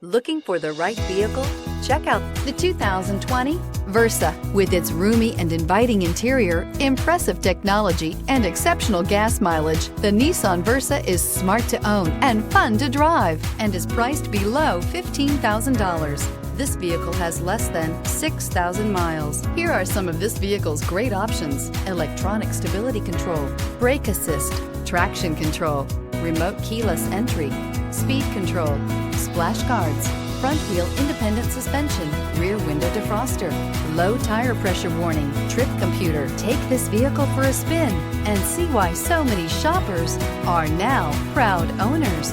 Looking for the right vehicle? Check out the 2020 Versa. With its roomy and inviting interior, impressive technology, and exceptional gas mileage, the Nissan Versa is smart to own and fun to drive and is priced below $15,000. This vehicle has less than 6,000 miles. Here are some of this vehicle's great options: electronic stability control, brake assist, traction control, remote keyless entry, speed control, splash guards, front wheel independent suspension, rear window defroster, low tire pressure warning, trip computer. Take this vehicle for a spin and see why so many shoppers are now proud owners.